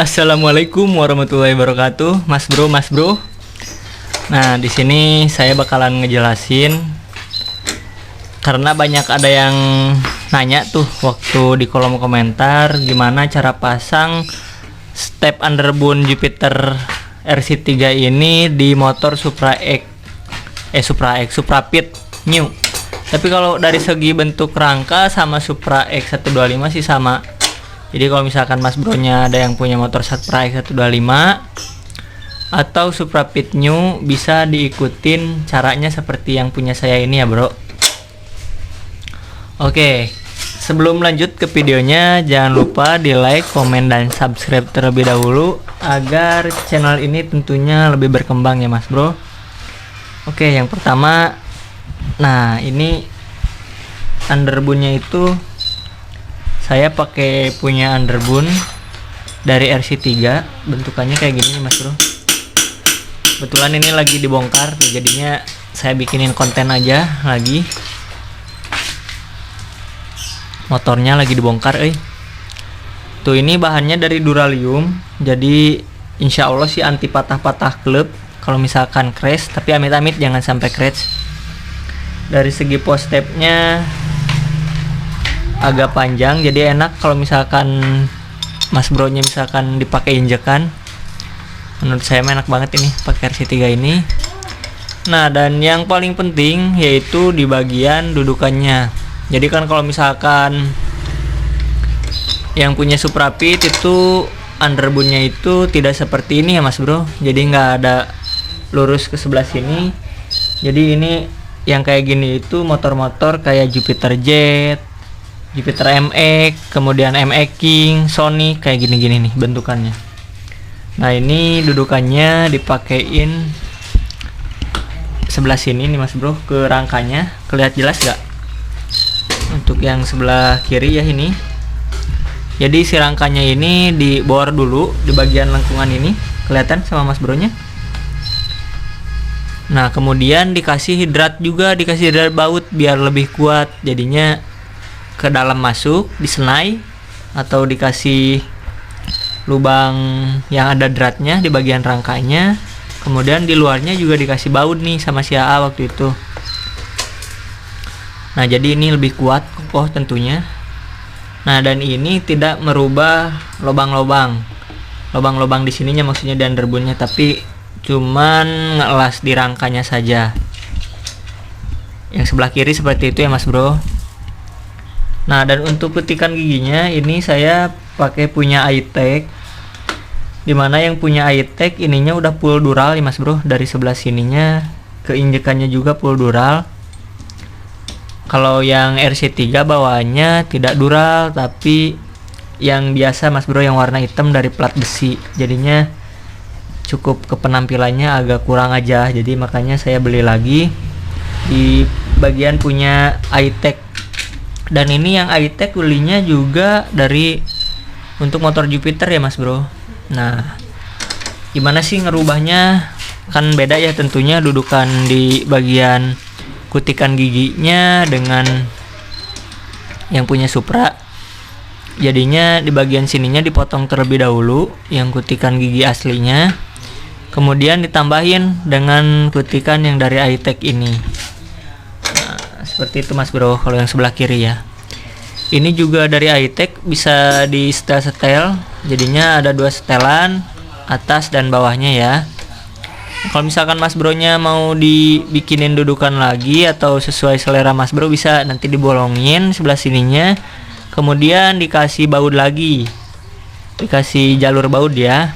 Assalamualaikum warahmatullahi wabarakatuh, Mas Bro. Nah, di sini saya bakalan ngejelasin karena banyak ada yang nanya tuh waktu di kolom komentar gimana cara pasang step underbone Jupiter RC3 ini di motor Supra Pit New. Tapi kalau dari segi bentuk rangka sama Supra X125 sih sama. Jadi kalau misalkan Mas Bro-nya ada yang punya motor Supra X125 atau Supra Pit New, bisa diikutin caranya seperti yang punya saya ini ya bro. Oke, sebelum lanjut ke videonya, jangan lupa di like, komen, dan subscribe terlebih dahulu agar channel ini tentunya lebih berkembang ya Mas Bro. Oke, yang pertama, nah ini underbone-nya itu saya pakai punya underbone dari RC3, bentukannya kayak gini nih Mas Bro. Kebetulan ini lagi dibongkar, jadinya saya bikinin konten aja lagi. Motornya lagi dibongkar, Tuh ini bahannya dari duralium, jadi insya Allah sih anti patah-patah klep kalau misalkan crash, tapi amit-amit jangan sampai crash. Dari segi post stepnya agak panjang, jadi enak kalau misalkan Mas Bro-nya misalkan dipakai injekan. Menurut saya enak banget ini pakai RC3 ini. Nah, dan yang paling penting yaitu di bagian dudukannya. Jadi kan kalau misalkan yang punya Supra Pit itu underbone-nya itu tidak seperti ini ya Mas Bro. Jadi nggak ada lurus ke sebelah sini. Jadi ini yang kayak gini itu motor-motor kayak Jupiter Jet, Jupiter MX, kemudian MX King, Sonic, kayak gini-gini nih bentukannya. Nah, ini dudukannya dipakein sebelah sini nih Mas Bro, ke rangkanya. Kelihatan jelas gak? Untuk yang sebelah kiri ya ini. Jadi si rangkanya ini dibor dulu di bagian lengkungan ini, kelihatan sama Mas Bro-nya. Nah, kemudian dikasih hidrat juga, dikasih hidrat baut biar lebih kuat. Jadinya ke dalam masuk, disenai atau dikasih lubang yang ada dratnya di bagian rangkanya. Kemudian di luarnya juga dikasih baut nih sama si AA waktu itu. Nah, jadi ini lebih kuat, kokoh tentunya. Nah, dan ini tidak merubah lubang-lubang di sininya, maksudnya di underbone-nya, tapi cuman ngelas di rangkanya saja. Yang sebelah kiri seperti itu ya Mas Bro. Nah, dan untuk ketikan giginya ini saya pakai punya iTech, dimana yang punya iTech ininya udah full dural ya Mas Bro. Dari sebelah sininya ke injekannya juga full dural. Kalau yang RC3 bawaannya tidak dural, tapi yang biasa Mas Bro, yang warna hitam dari plat besi. Jadinya cukup ke penampilannya agak kurang aja. Jadi makanya saya beli lagi di bagian punya iTech. Dan ini yang iTech belinya juga dari untuk motor Jupiter ya Mas Bro. Nah, gimana sih ngerubahnya? Kan beda ya tentunya dudukan di bagian kutikan giginya dengan yang punya Supra. Jadinya di bagian sininya dipotong terlebih dahulu yang kutikan gigi aslinya, kemudian ditambahin dengan kutikan yang dari iTech ini. Nah, seperti itu Mas Bro kalau yang sebelah kiri ya. Ini juga dari iTech, bisa di setel-setel. Jadinya ada dua setelan, atas dan bawahnya ya. Kalau misalkan Mas Bro-nya mau dibikinin dudukan lagi atau sesuai selera Mas Bro, bisa nanti dibolongin sebelah sininya, kemudian dikasih baut lagi, dikasih jalur baut ya.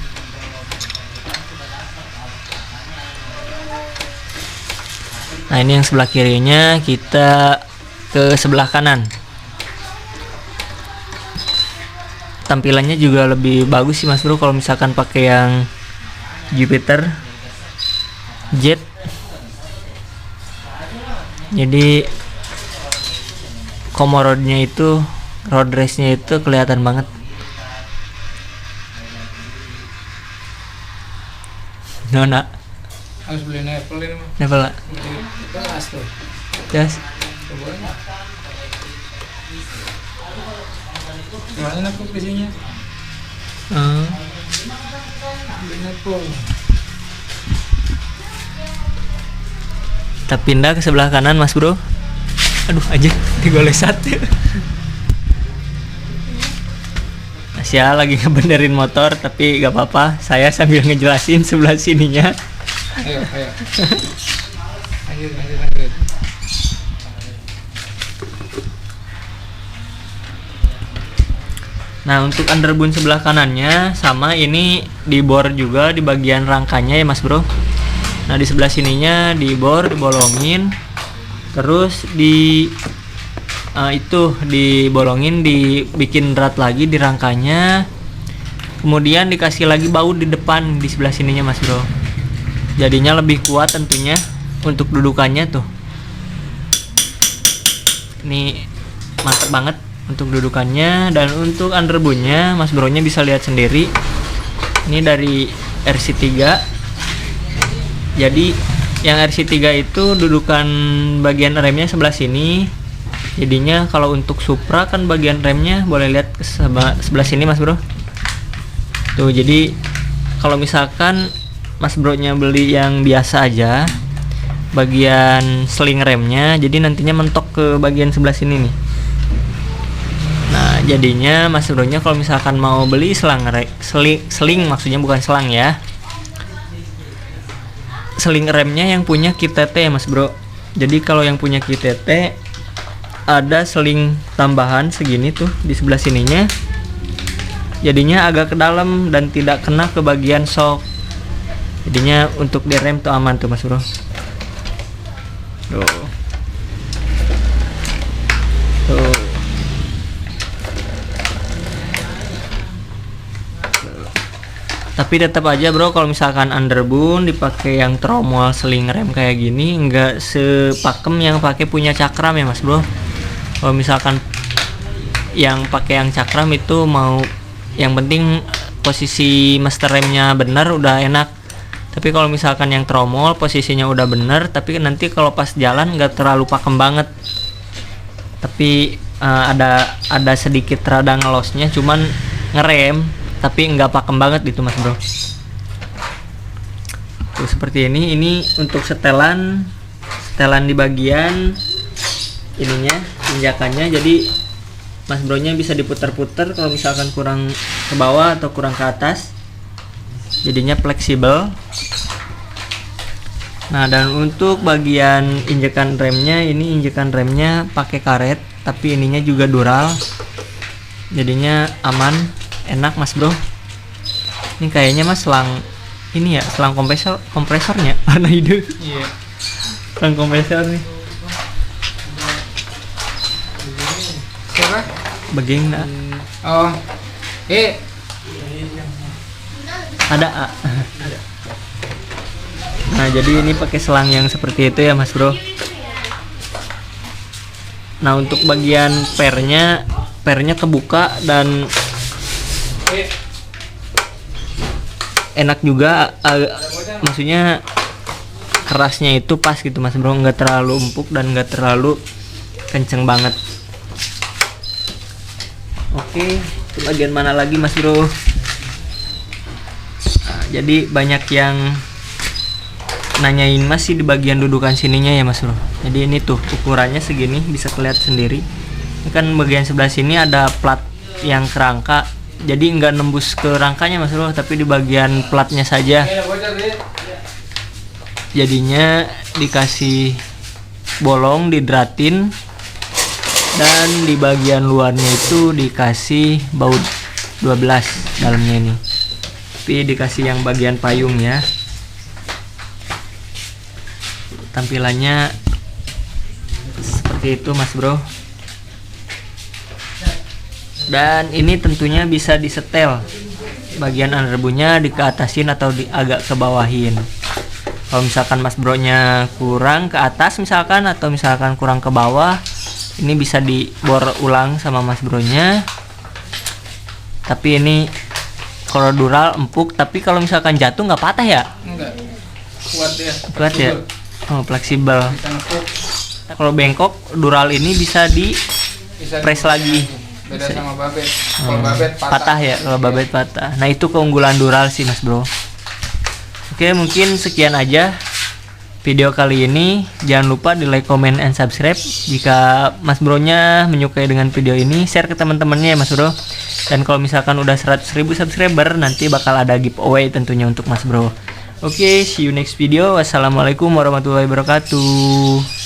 Nah, ini yang sebelah kirinya, kita ke sebelah kanan. Tampilannya juga lebih bagus sih Mas Bro kalau misalkan pakai yang Jupiter Jet. Jadi komorodnya itu, road race-nya itu kelihatan banget. Nona harus beli Nepal ini mah. Nepal lah. Yes. Gimana aku visinya? Beli nepel. Kita pindah ke sebelah kanan Mas Bro. Aduh aja digolek satu. Masya lagi ngebenerin motor tapi gak apa-apa. Saya sambil ngejelasin sebelah sininya. Ayo. Lanjut. Nah untuk underbone sebelah kanannya sama, ini dibor juga di bagian rangkanya ya Mas Bro. Nah di sebelah sininya dibor, dibolongin, terus dibolongin, dibikin drat lagi di rangkanya, kemudian dikasih lagi baut di depan di sebelah sininya Mas Bro. Jadinya lebih kuat tentunya untuk dudukannya tuh. Ini mantap banget untuk dudukannya. Dan untuk underbone-nya Mas Bro nya bisa lihat sendiri. Ini dari RC3. Jadi yang RC3 itu dudukan bagian remnya sebelah sini. Jadinya kalau untuk Supra kan bagian remnya boleh lihat ke sebelah sini Mas Bro. Tuh, jadi kalau misalkan Mas Bro nya beli yang biasa aja, bagian sling remnya, jadi nantinya mentok ke bagian sebelah sini nih. Nah jadinya Mas Bro nya kalau misalkan mau beli sling maksudnya bukan selang ya, seling remnya yang punya kit TT ya Mas Bro. Jadi kalau yang punya kit TT ada seling tambahan segini tuh di sebelah sininya. Jadinya agak ke dalam dan tidak kena ke bagian shock. Jadinya untuk di rem tuh aman tuh Mas Bro. Tuh. Tapi tetap aja bro, kalau misalkan underbone dipakai yang tromol seling rem kayak gini nggak sepakem yang pakai punya cakram ya Mas Bro. Kalau misalkan yang pakai yang cakram itu mau, yang penting posisi master remnya benar udah enak. Tapi kalau misalkan yang tromol posisinya udah benar, tapi nanti kalau pas jalan nggak terlalu pakem banget. Tapi ada sedikit rada ngelosnya, cuman ngerem tapi nggak pakem banget gitu Mas Bro. Tuh seperti ini untuk setelan di bagian ininya, injakannya. Jadi Mas Bro nya bisa diputar-putar kalau misalkan kurang ke bawah atau kurang ke atas, jadinya fleksibel. Nah dan untuk bagian injekan remnya, ini injekan remnya pakai karet tapi ininya juga dural, jadinya aman, enak Mas Bro. Ini kayaknya Mas selang ini ya, selang kompresornya warna hijau. Iya. Selang kompresor nih. Siapa? Bagengna. Oh. Ada A. Nah jadi ini pakai selang yang seperti itu ya Mas Bro. Nah untuk bagian pernya kebuka dan enak juga, maksudnya kerasnya itu pas gitu Mas Bro, nggak terlalu empuk dan nggak terlalu kenceng banget. Oke, itu bagian mana lagi Mas Bro? Nah, jadi banyak yang nanyain masih di bagian dudukan sininya ya Mas Bro. Jadi ini tuh ukurannya segini, bisa kelihatan sendiri. Ini kan bagian sebelah sini ada plat yang kerangka, jadi nggak nembus ke rangkanya Mas Bro, tapi di bagian platnya saja. Jadinya dikasih bolong, didratin, dan di bagian luarnya itu dikasih baut 12 dalamnya ini. Tapi dikasih yang bagian payung ya. Tampilannya seperti itu Mas Bro. Dan ini tentunya bisa disetel, bagian underbone-nya dikeatasin atau agak ke bawahin. Kalau misalkan Mas Bro nya kurang ke atas misalkan, atau misalkan kurang ke bawah, ini bisa dibor ulang sama Mas Bro nya. Tapi ini kalau dural empuk, tapi kalau misalkan jatuh nggak patah ya? Enggak. Kuat ya. Kuat ya? Oh, fleksibel. Bisa nepuk. Kalau bengkok, dural ini bisa di Bisa press lagi. Beda sama babet. Kalau babet patah ya, kalau babet patah. Nah itu keunggulan Dural sih mas bro. Oke, mungkin sekian aja video kali ini. Jangan lupa di like, comment, and subscribe. Jika mas bro nya menyukai dengan video ini, share ke teman-temannya ya mas bro. Dan kalau misalkan udah 100.000 subscriber, nanti bakal ada giveaway tentunya untuk mas bro. Oke, see you next video. Wassalamualaikum warahmatullahi wabarakatuh.